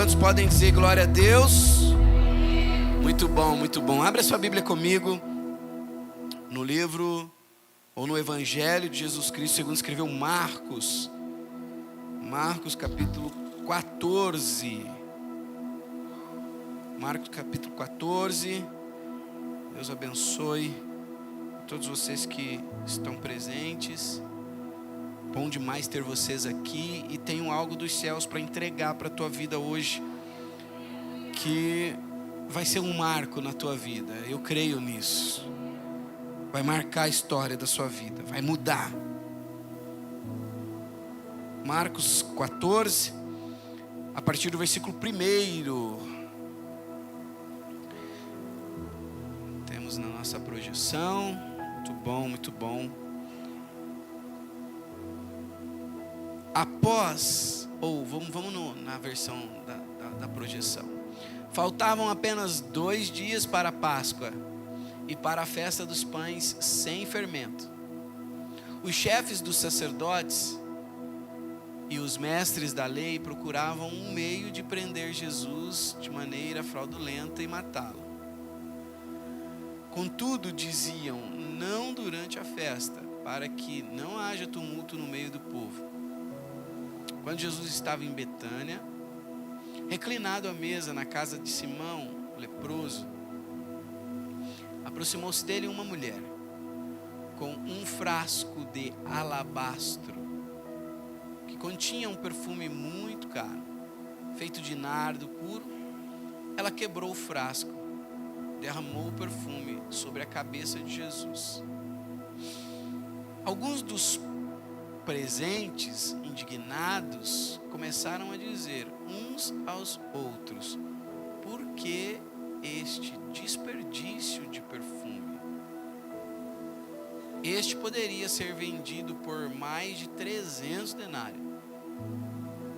Quantos podem dizer glória a Deus? Muito bom, muito bom. Abra sua Bíblia comigo no livro ou no Evangelho de Jesus Cristo segundo escreveu Marcos. Marcos capítulo 14. Marcos capítulo 14. Deus abençoe todos vocês que estão presentes. Bom demais ter vocês aqui. E tenho algo dos céus para entregar para a tua vida hoje, que vai ser um marco na tua vida. Eu creio nisso. Vai marcar a história da sua vida, vai mudar. Marcos 14, a partir do versículo 1. Temos na nossa projeção. Muito bom, muito bom. Após, vamos na versão da projeção. Faltavam apenas 2 dias para a Páscoa e para a festa dos pães sem fermento. Os chefes dos sacerdotes e os mestres da lei procuravam um meio de prender Jesus de maneira fraudulenta e matá-lo. Contudo, diziam, não durante a festa, para que não haja tumulto no meio do povo. Quando Jesus estava em Betânia, reclinado à mesa na casa de Simão, o leproso, aproximou-se dele uma mulher, com um frasco de alabastro, que continha um perfume muito caro, feito de nardo puro. Ela quebrou o frasco, derramou o perfume sobre a cabeça de Jesus. Alguns dos presentes, indignados, começaram a dizer uns aos outros: por que este desperdício de perfume? Este poderia ser vendido por mais de 300 denários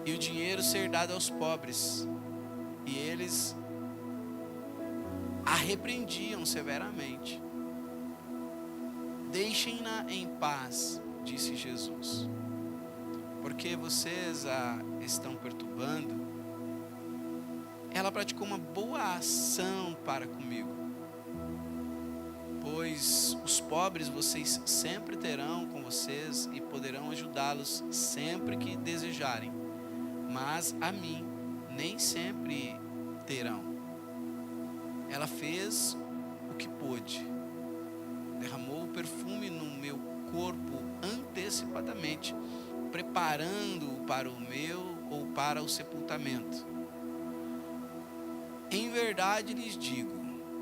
e o dinheiro ser dado aos pobres. E eles a repreendiam severamente. Deixem-na em paz, disse Jesus, porque vocês a estão perturbando. Ela praticou uma boa ação para comigo, pois os pobres vocês sempre terão com vocês e poderão ajudá-los sempre que desejarem, mas a mim nem sempre terão. Ela fez o que pôde, derramou o perfume no meu corpo antecipadamente, preparando-o para o meu ou para o sepultamento. Em verdade lhes digo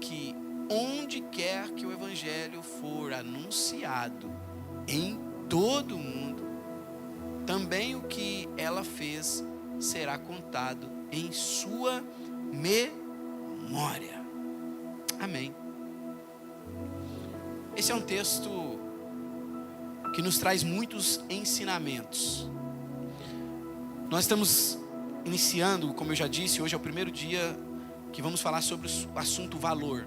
que onde quer que o Evangelho for anunciado em todo o mundo, também o que ela fez será contado em sua memória. Amém. Esse é um texto que nos traz muitos ensinamentos. Nós estamos iniciando, como eu já disse, hoje é o primeiro dia que vamos falar sobre o assunto valor.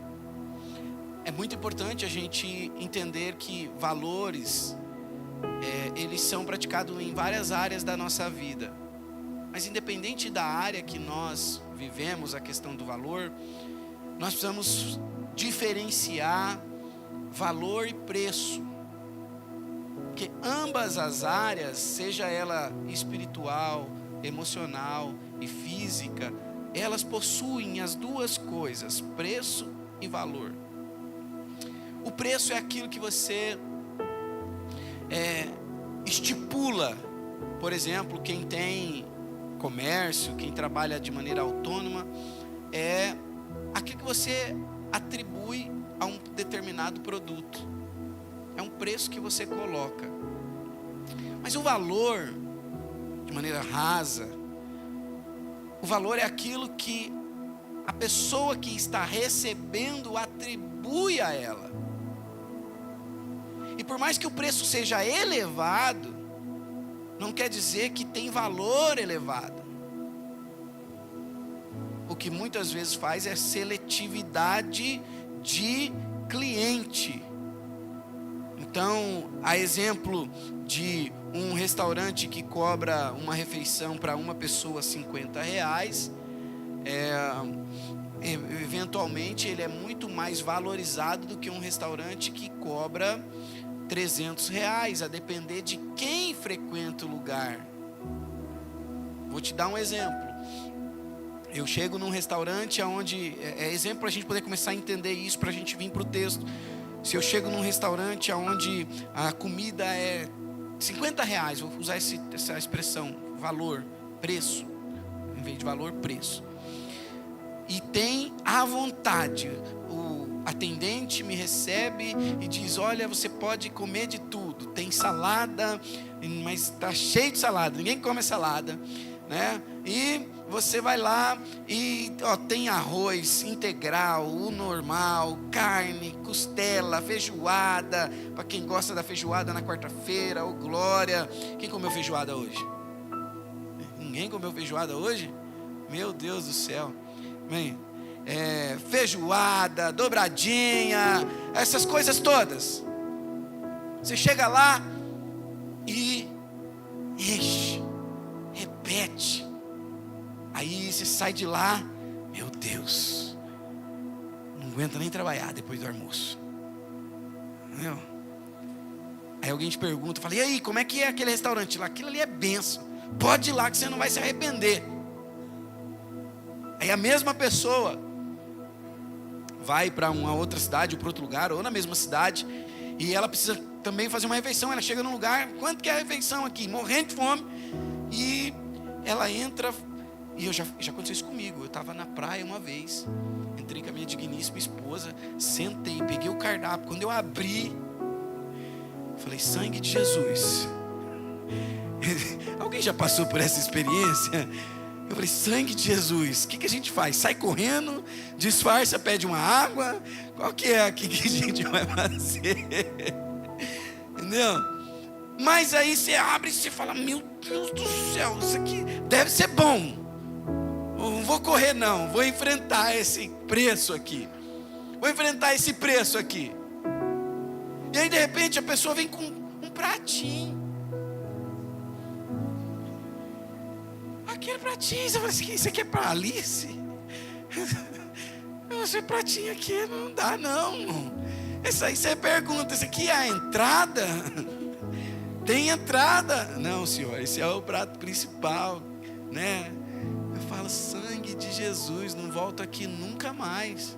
É muito importante a gente entender que valores, eles são praticados em várias áreas da nossa vida. Mas independente da área que nós vivemos, a questão do valor, nós precisamos diferenciar valor e preço. Porque ambas as áreas, seja ela espiritual, emocional e física, elas possuem as duas coisas, preço e valor. O preço é aquilo que você estipula. Por exemplo, quem tem comércio, quem trabalha de maneira autônoma, é aquilo que você atribui a um determinado produto. É um preço que você coloca. Mas o valor, de maneira rasa, o valor é aquilo que a pessoa que está recebendo atribui a ela. E por mais que o preço seja elevado, não quer dizer que tem valor elevado. O que muitas vezes faz é seletividade de cliente. Então, a exemplo de um restaurante que cobra uma refeição para uma pessoa R$50, eventualmente ele é muito mais valorizado do que um restaurante que cobra R$300, a depender de quem frequenta o lugar. Vou te dar um exemplo. Eu chego num restaurante onde, exemplo para a gente poder começar a entender isso, para a gente vir para o texto. Se eu chego num restaurante onde a comida é R$50, vou usar essa expressão, valor, preço, em vez de valor, preço. E tem à vontade, o atendente me recebe e diz: olha, você pode comer de tudo. Tem salada, mas está cheio de salada, ninguém come salada, né? E você vai lá e tem arroz integral, o normal, carne, costela, feijoada. Para quem gosta da feijoada na quarta-feira, ô glória. Quem comeu feijoada hoje? Ninguém comeu feijoada hoje? Meu Deus do céu. Bem, feijoada, dobradinha, essas coisas todas. Você chega lá e enche, repete. Aí você sai de lá, meu Deus, não aguenta nem trabalhar depois do almoço. Entendeu? Aí alguém te pergunta, fala: e aí, como é que é aquele restaurante lá? Aquilo ali é bênção, pode ir lá que você não vai se arrepender. Aí a mesma pessoa vai para uma outra cidade ou para outro lugar, ou na mesma cidade, e ela precisa também fazer uma refeição. Ela chega num lugar, quanto que é a refeição aqui? Morrendo de fome. E ela entra, e já aconteceu isso comigo. Eu estava na praia uma vez, entrei com a minha digníssima esposa, sentei, peguei o cardápio. Quando eu abri, falei: sangue de Jesus. Alguém já passou por essa experiência? Eu falei: sangue de Jesus. O que a gente faz? Sai correndo, disfarça, pede uma água? Qual que é aqui que a gente vai fazer? Entendeu? Mas aí você abre e você fala: meu Deus do céu, isso aqui deve ser bom. Não vou correr não, vou enfrentar esse preço aqui. Vou enfrentar esse preço aqui. E aí de repente a pessoa vem com um pratinho. Aquele pratinho, você fala assim: isso aqui é para Alice? Esse pratinho aqui não dá não. Isso aí você pergunta: isso aqui é a entrada? Tem entrada? Não, senhor, esse é o prato principal, né? Eu falo: sangue de Jesus, não volto aqui nunca mais.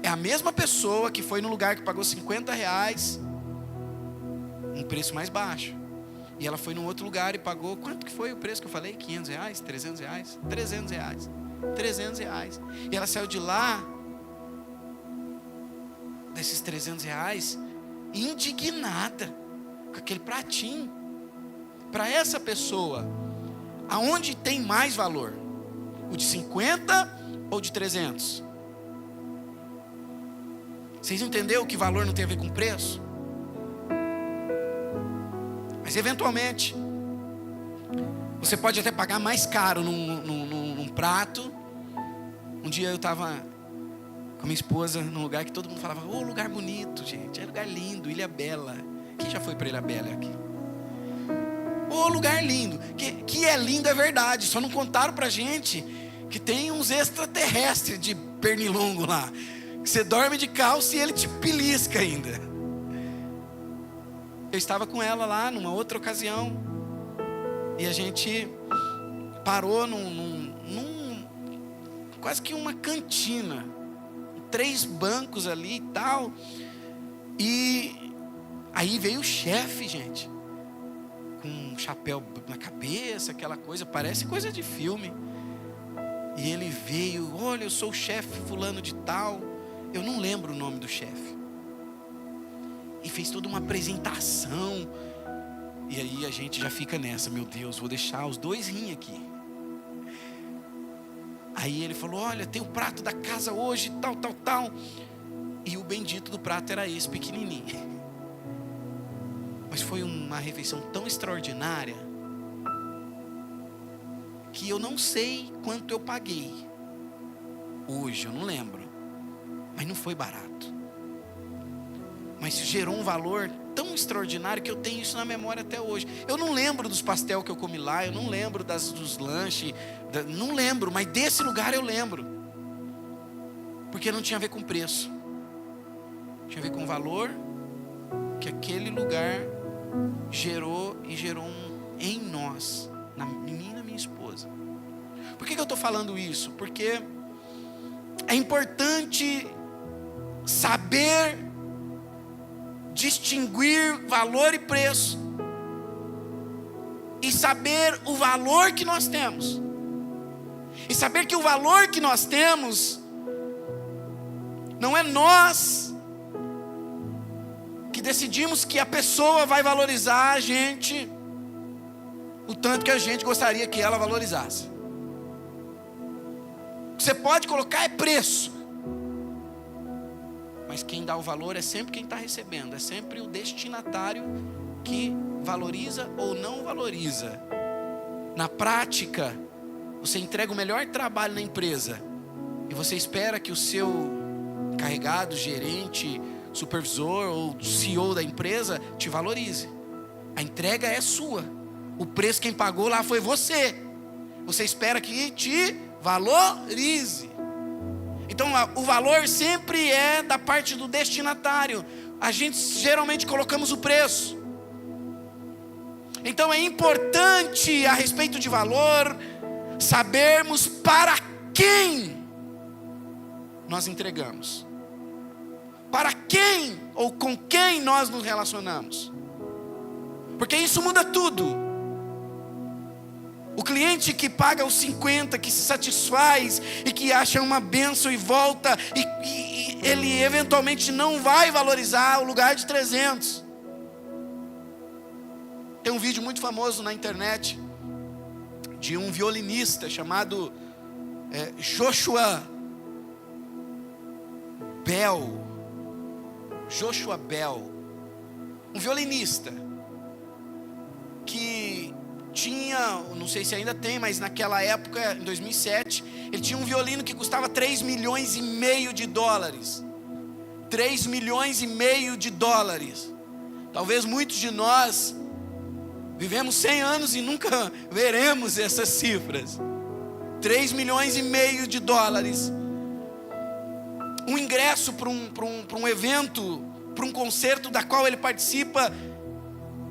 É a mesma pessoa que foi no lugar que pagou R$50, um preço mais baixo. E ela foi num outro lugar e pagou, quanto que foi o preço que eu falei? R$500, R$300? R$300. R$300. E ela saiu de lá, desses R$300, indignada com aquele pratinho. Para essa pessoa, aonde tem mais valor? O de 50 ou de 300? Vocês entenderam que valor não tem a ver com preço? Mas eventualmente você pode até pagar mais caro num prato. Um dia eu estava com minha esposa num lugar que todo mundo falava: ô, lugar bonito, gente, é lugar lindo, Ilha Bela. Quem já foi para Ilha Bela aqui? Ô, lugar lindo. Que é lindo, é verdade. Só não contaram pra gente que tem uns extraterrestres de pernilongo lá, que você dorme de calça e ele te belisca ainda. Eu estava com ela lá numa outra ocasião, e a gente parou quase que uma cantina, 3 bancos ali e tal. E aí veio o chefe, gente, com um chapéu na cabeça, aquela coisa, parece coisa de filme. E ele veio: olha, eu sou o chefe fulano de tal. Eu não lembro o nome do chefe. E fez toda uma apresentação. E aí a gente já fica nessa: meu Deus, vou deixar os dois rim aqui. Aí ele falou: olha, tem o prato da casa hoje, tal. E o bendito do prato era esse, pequenininho. Mas foi uma refeição tão extraordinária que eu não sei quanto eu paguei hoje, eu não lembro. Mas não foi barato. Mas gerou um valor tão extraordinário que eu tenho isso na memória até hoje. Eu não lembro dos pastel que eu comi lá, eu não lembro dos lanches, não lembro, mas desse lugar eu lembro. Porque não tinha a ver com preço. Tinha a ver com o valor que aquele lugar gerou e gerou em nós, em mim e na minha esposa. Por que eu estou falando isso? Porque é importante saber distinguir valor e preço, e saber o valor que nós temos, e saber que o valor que nós temos não é nós que decidimos que a pessoa vai valorizar a gente o tanto que a gente gostaria que ela valorizasse. O que você pode colocar é preço, mas quem dá o valor é sempre quem está recebendo, é sempre o destinatário que valoriza ou não valoriza. Na prática, você entrega o melhor trabalho na empresa e você espera que o seu encarregado, gerente, supervisor ou CEO da empresa te valorize. A entrega é sua, o preço quem pagou lá foi você. Você espera que te valorize. Então o valor sempre é da parte do destinatário. A gente geralmente colocamos o preço. Então é importante, a respeito de valor, sabermos para quem nós entregamos, para quem ou com quem nós nos relacionamos, porque isso muda tudo. O cliente que paga os 50, que se satisfaz e que acha uma bênção e volta, e ele eventualmente não vai valorizar o lugar de 300. Tem um vídeo muito famoso na internet de um violinista chamado Joshua Bell. Um violinista que tinha, não sei se ainda tem, mas naquela época, em 2007, ele tinha um violino que custava 3 milhões e meio de dólares. 3 milhões e meio de dólares. Talvez muitos de nós vivemos 100 anos e nunca veremos essas cifras. 3 milhões e meio de dólares. Um ingresso para um evento, para um concerto da qual ele participa,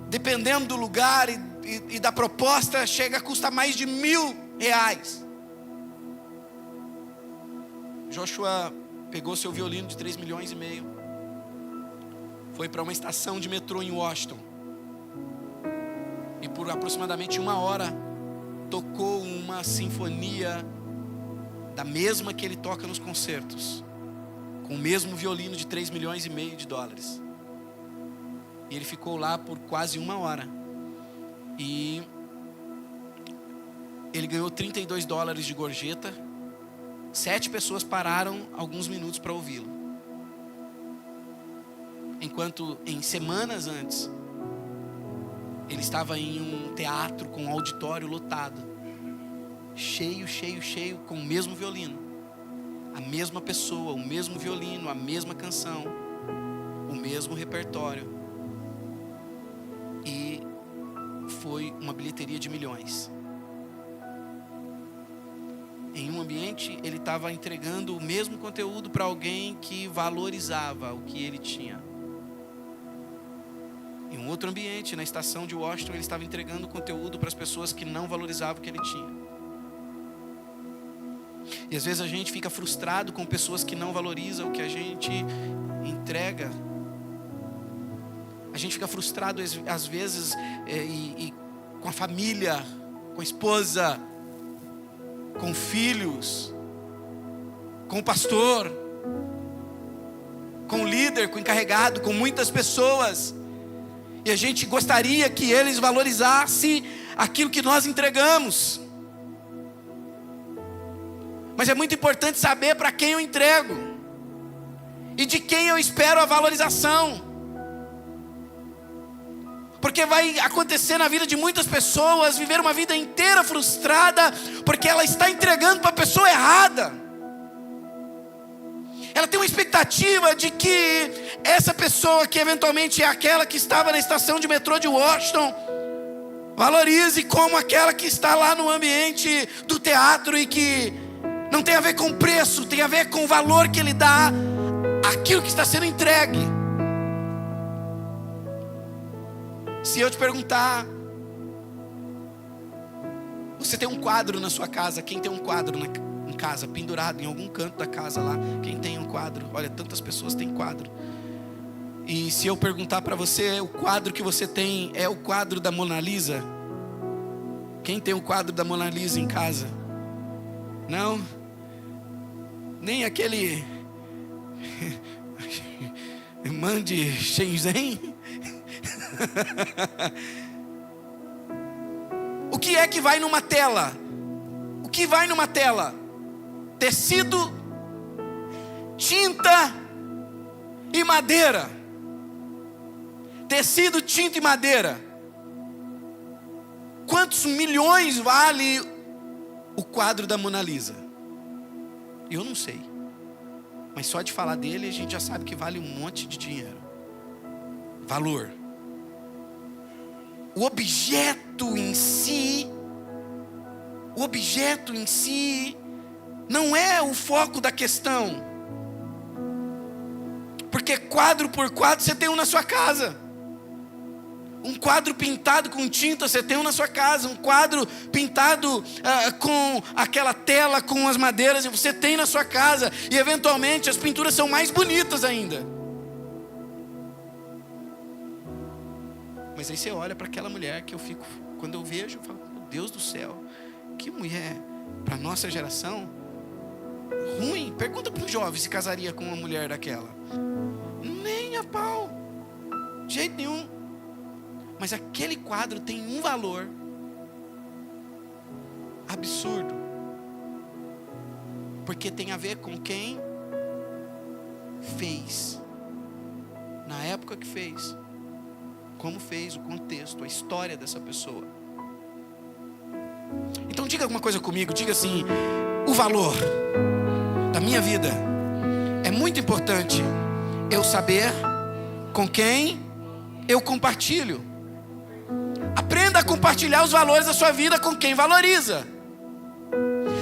dependendo do lugar e da proposta, chega a custar mais de R$1.000. Joshua pegou seu violino de 3 milhões e meio, foi para uma estação de metrô em Washington, e por aproximadamente 1 hora tocou uma sinfonia da mesma que ele toca nos concertos, com o mesmo violino de 3 milhões e meio de dólares. E ele ficou lá por quase 1 hora. E ele ganhou $32 de gorjeta. 7 pessoas pararam alguns minutos para ouvi-lo. Enquanto em semanas antes, ele estava em um teatro com um auditório lotado, cheio, com o mesmo violino, a mesma pessoa, o mesmo violino, a mesma canção, o mesmo repertório. E foi uma bilheteria de milhões. Em um ambiente, ele estava entregando o mesmo conteúdo para alguém que valorizava o que ele tinha. Em um outro ambiente, na estação de Washington, ele estava entregando conteúdo para as pessoas que não valorizavam o que ele tinha. E às vezes a gente fica frustrado com pessoas que não valorizam o que a gente entrega. A gente fica frustrado às vezes com a família, com a esposa, com filhos, com o pastor, com o líder, com o encarregado, com muitas pessoas. E a gente gostaria que eles valorizassem aquilo que nós entregamos. Mas é muito importante saber para quem eu entrego e de quem eu espero a valorização. Porque vai acontecer na vida de muitas pessoas viver uma vida inteira frustrada porque ela está entregando para a pessoa errada. Ela tem uma expectativa de que essa pessoa, que eventualmente é aquela que estava na estação de metrô de Washington, valorize como aquela que está lá no ambiente do teatro e que não tem a ver com preço, tem a ver com o valor que ele dá àquilo que está sendo entregue. Se eu te perguntar, você tem um quadro na sua casa? Quem tem um quadro em casa, pendurado em algum canto da casa lá? Quem tem um quadro? Olha, tantas pessoas têm quadro. E se eu perguntar para você, o quadro que você tem é o quadro da Mona Lisa? Quem tem o quadro da Mona Lisa em casa? Não? Nem aquele Mande Shenzhen? O que é que vai numa tela? O que vai numa tela? Tecido, tinta e madeira. Tecido, tinta e madeira. Quantos milhões vale o quadro da Mona Lisa? Eu não sei. Mas só de falar dele a gente já sabe que vale um monte de dinheiro. Valor. O objeto em si não é o foco da questão. Porque quadro por quadro você tem um na sua casa. Um quadro pintado com tinta, você tem um na sua casa. Um quadro pintado com aquela tela, com as madeiras, você tem na sua casa. E eventualmente as pinturas são mais bonitas ainda. Mas aí você olha para aquela mulher que eu fico, quando eu vejo, eu falo, meu Deus do céu, que mulher, para nossa geração, ruim. Pergunta para um jovem se casaria com uma mulher daquela. Nem a pau, de jeito nenhum. Mas aquele quadro tem um valor absurdo, porque tem a ver com quem fez, na época que fez, como fez, o contexto, a história dessa pessoa. Então diga alguma coisa comigo, diga assim: o valor da minha vida é muito importante eu saber com quem eu compartilho. Aprenda a compartilhar os valores da sua vida com quem valoriza.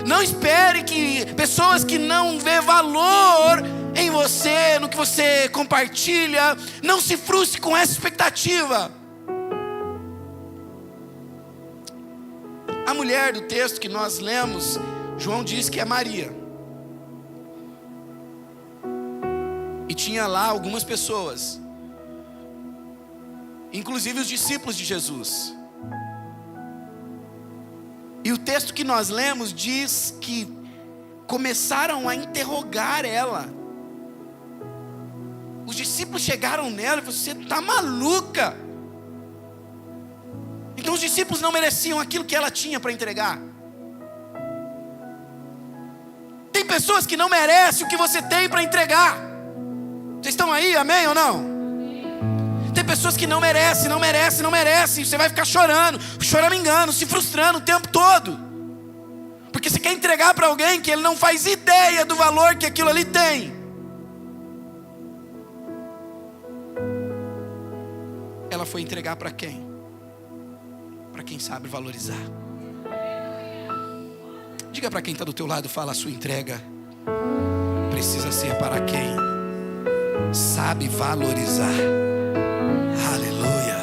Não espere que pessoas que não vê valor em você, no que você compartilha, não se frustre com essa expectativa. A mulher do texto que nós lemos, João diz que é Maria. E tinha lá algumas pessoas, inclusive os discípulos de Jesus. E o texto que nós lemos diz que começaram a interrogar ela. Os discípulos chegaram nela e falaram: você está maluca? Então os discípulos não mereciam aquilo que ela tinha para entregar. Tem pessoas que não merecem o que você tem para entregar. Vocês estão aí, amém ou não? Tem pessoas que não merecem. Você vai ficar chorando, choramingando, se frustrando o tempo todo, porque você quer entregar para alguém que ele não faz ideia do valor que aquilo ali tem. Ela foi entregar para quem? Para quem sabe valorizar. Diga para quem está do teu lado, fala: a sua entrega precisa ser para quem sabe valorizar. Aleluia.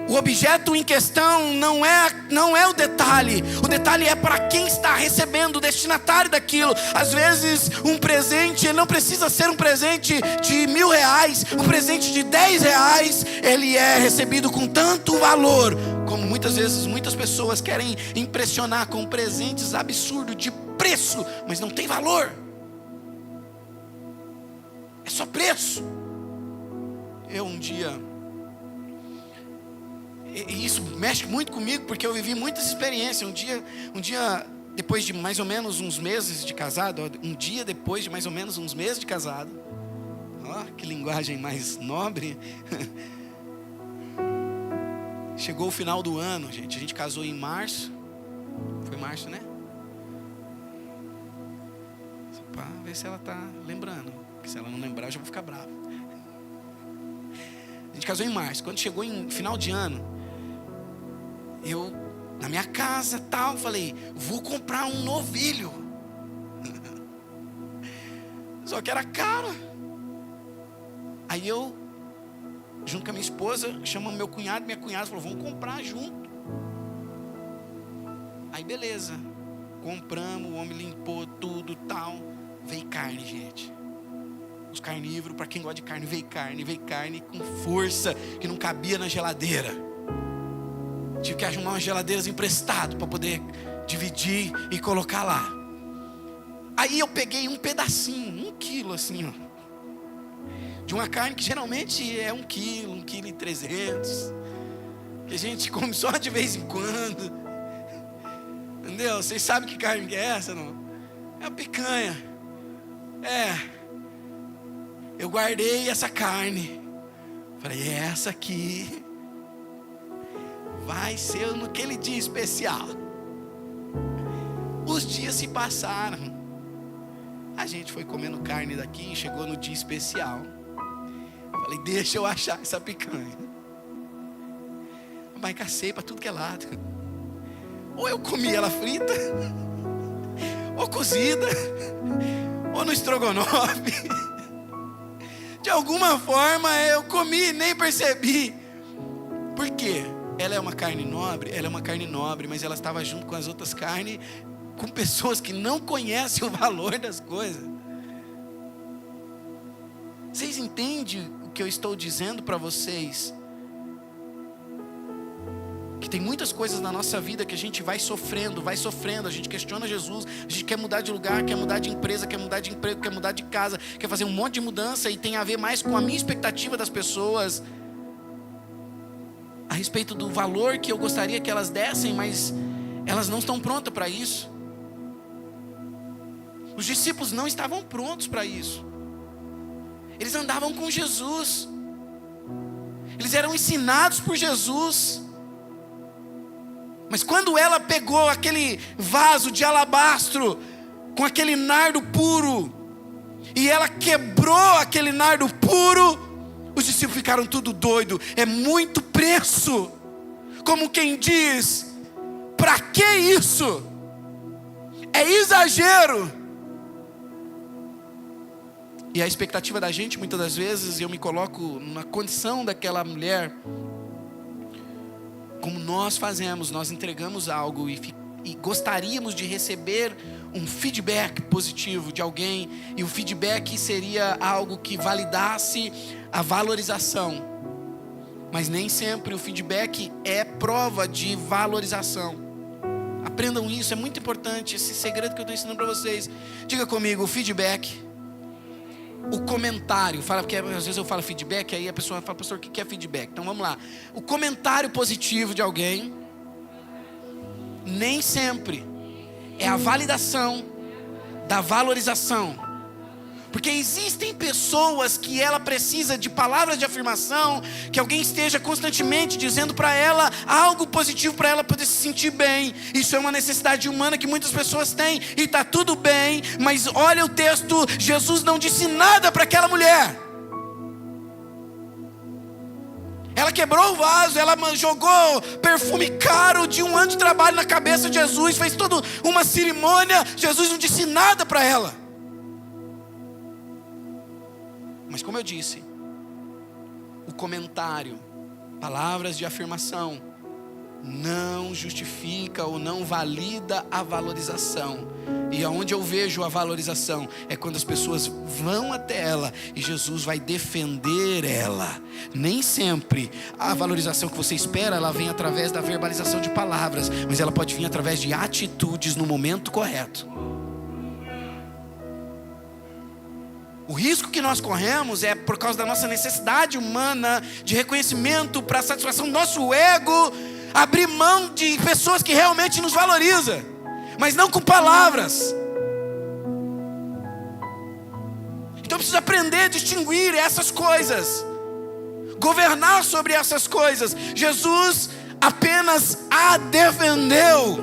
O objeto em questão não é o detalhe. O detalhe é para quem está recebendo, o destinatário daquilo. Às vezes um presente, ele não precisa ser um presente de R$1.000, um presente de R$10, ele é recebido com tanto valor, como muitas vezes muitas pessoas querem impressionar com presentes absurdos de preço, mas não tem valor. É só preço. Eu um dia, e isso mexe muito comigo, porque eu vivi muitas experiências. Um dia depois de mais ou menos uns meses de casado, ó, que linguagem mais nobre. Chegou o final do ano, gente. A gente casou em março. Foi março, né? para ver se ela está lembrando. Porque se ela não lembrar, eu já vou ficar bravo. A gente casou em março. Quando chegou em final de ano, eu, na minha casa, tal, falei, vou comprar um novilho. Só que era caro. Aí eu, junto com a minha esposa, chamamos meu cunhado, minha cunhada falou, vamos comprar junto. Aí beleza, compramos, o homem limpou tudo, tal. Veio carne, gente. Os carnívoros, para quem gosta de carne, veio carne com força, que não cabia na geladeira. Tive que arrumar umas geladeiras emprestado para poder dividir e colocar lá. Aí eu peguei um pedacinho, 1 quilo assim, ó, de uma carne que geralmente é 1 quilo, 1,3 kg, que a gente come só de vez em quando. Entendeu? Vocês sabem que carne que é essa, não? É a picanha. Eu guardei essa carne. Falei, essa aqui vai ser naquele dia especial. Os dias se passaram. A gente foi comendo carne daqui, chegou no dia especial. Falei, deixa eu achar essa picanha. Mas cacei para tudo que é lado. Ou eu comi ela frita, ou cozida, ou no estrogonofe. De alguma forma eu comi e nem percebi. Por quê? Ela é uma carne nobre? Ela é uma carne nobre, mas ela estava junto com as outras carnes, com pessoas que não conhecem o valor das coisas. Vocês entendem o que eu estou dizendo para vocês? Que tem muitas coisas na nossa vida que a gente vai sofrendo, a gente questiona Jesus, a gente quer mudar de lugar, quer mudar de empresa, quer mudar de emprego, quer mudar de casa, quer fazer um monte de mudança, e tem a ver mais com a minha expectativa das pessoas a respeito do valor que eu gostaria que elas dessem, mas elas não estão prontas para isso. Os discípulos não estavam prontos para isso. Eles andavam com Jesus, eles eram ensinados por Jesus. Mas quando ela pegou aquele vaso de alabastro com aquele nardo puro, e ela quebrou aquele nardo puro, os discípulos ficaram tudo doido. É muito preço. Como quem diz, para que isso? É exagero. E a expectativa da gente, muitas das vezes, eu me coloco na condição daquela mulher. Como nós fazemos, nós entregamos algo e gostaríamos de receber um feedback positivo de alguém, e o feedback seria algo que validasse a valorização, mas nem sempre o feedback é prova de valorização. Aprendam isso, é muito importante, esse segredo que eu estou ensinando para vocês. Diga comigo, o feedback, o comentário, fala, porque às vezes eu falo feedback, aí a pessoa fala, pastor, o que é feedback? Então vamos lá, o comentário positivo de alguém nem sempre é a validação da valorização. Porque existem pessoas que ela precisa de palavras de afirmação, que alguém esteja constantemente dizendo para ela algo positivo para ela poder se sentir bem. Isso é uma necessidade humana que muitas pessoas têm, e está tudo bem. Mas olha o texto, Jesus não disse nada para aquela mulher. Ela quebrou o vaso, ela jogou perfume caro de um ano de trabalho na cabeça de Jesus, fez toda uma cerimônia. Jesus não disse nada para ela. Mas como eu disse, o comentário, palavras de afirmação, não justifica ou não valida a valorização. E aonde eu vejo a valorização é quando as pessoas vão até ela e Jesus vai defender ela. Nem sempre a valorização que você espera, ela vem através da verbalização de palavras, mas ela pode vir através de atitudes no momento correto. O risco que nós corremos é por causa da nossa necessidade humana de reconhecimento para a satisfação do nosso ego, abrir mão de pessoas que realmente nos valorizam, mas não com palavras. Então eu preciso aprender a distinguir essas coisas, governar sobre essas coisas. Jesus apenas a defendeu,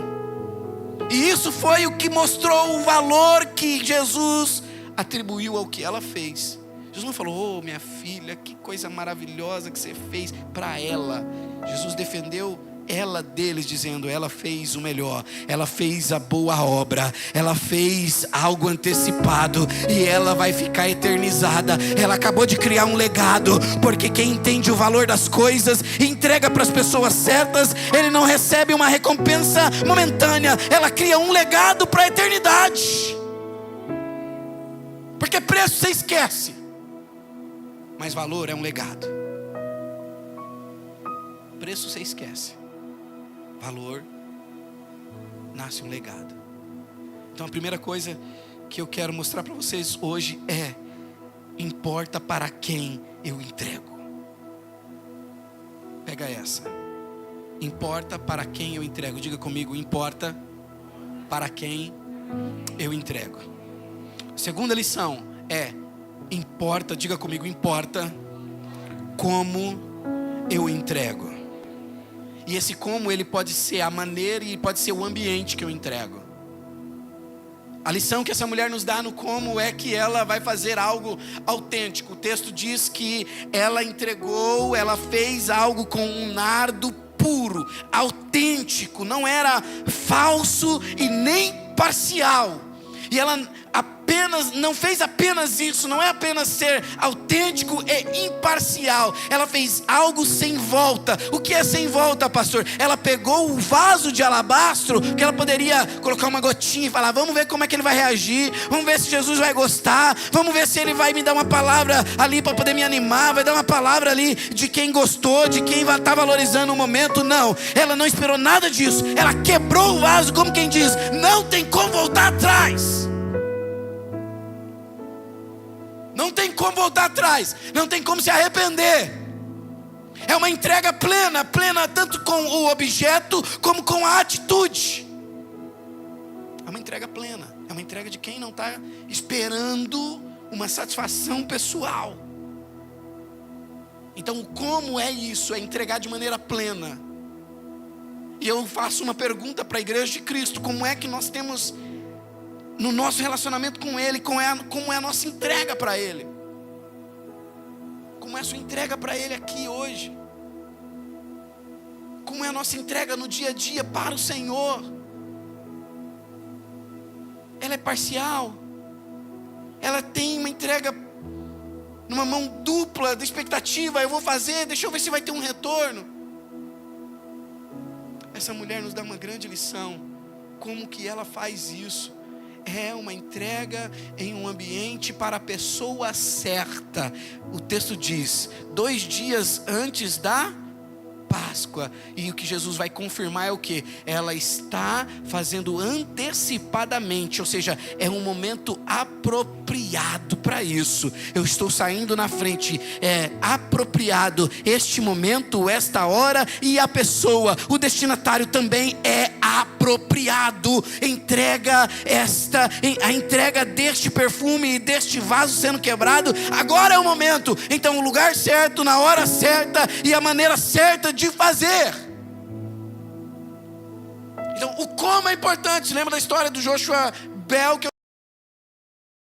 e isso foi o que mostrou o valor que Jesus atribuiu ao que ela fez. Jesus não falou: oh, minha filha, que coisa maravilhosa que você fez para ela. Jesus defendeu ela deles, dizendo: ela fez o melhor, ela fez a boa obra, ela fez algo antecipado e ela vai ficar eternizada. Ela acabou de criar um legado, porque quem entende o valor das coisas e entrega para as pessoas certas, ele não recebe uma recompensa momentânea, ela cria um legado para a eternidade. Porque preço você esquece, mas valor é um legado. Preço você esquece, valor nasce um legado. Então a primeira coisa que eu quero mostrar para vocês hoje é: importa para quem eu entrego. Pega essa. Importa para quem eu entrego. Diga comigo: importa para quem eu entrego. Segunda lição é: importa, diga comigo, importa como eu entrego. E esse como, ele pode ser a maneira e pode ser o ambiente que eu entrego. A lição que essa mulher nos dá no como é que ela vai fazer algo autêntico. O texto diz que ela entregou, ela fez algo com um nardo puro, autêntico, não era falso e nem parcial. E ela não fez apenas isso, não é apenas ser autêntico e imparcial. Ela fez algo sem volta. O que é sem volta, pastor? Ela pegou o vaso de alabastro, que ela poderia colocar uma gotinha e falar: vamos ver como é que ele vai reagir, vamos ver se Jesus vai gostar, vamos ver se ele vai me dar uma palavra ali para poder me animar, vai dar uma palavra ali de quem gostou, de quem está valorizando o momento. Não, ela não esperou nada disso. Ela quebrou o vaso, como quem diz: não tem como voltar atrás. Não tem como voltar atrás, não tem como se arrepender. É uma entrega plena tanto com o objeto como com a atitude. É uma entrega plena, é uma entrega de quem não está esperando uma satisfação pessoal. Então o como é isso, é entregar de maneira plena. E eu faço uma pergunta para a igreja de Cristo: como é que nós temos no nosso relacionamento com Ele, como é a nossa entrega para Ele? Como é a sua entrega para Ele aqui hoje? Como é a nossa entrega no dia a dia para o Senhor? Ela é parcial? Ela tem uma entrega numa mão dupla de expectativa: eu vou fazer, deixa eu ver se vai ter um retorno. Essa mulher nos dá uma grande lição. Como que ela faz isso? É uma entrega em um ambiente para a pessoa certa. O texto diz: 2 dias antes da Páscoa. E o que Jesus vai confirmar é o que? Ela está fazendo antecipadamente, ou seja, é um momento apropriado para isso. Eu estou saindo na frente, é apropriado este momento, esta hora, e a pessoa, o destinatário também é apropriado. A entrega deste perfume e deste vaso sendo quebrado, agora é o momento. Então o lugar certo, na hora certa e a maneira certa de fazer. Então o como é importante. Lembra da história do Joshua Bell que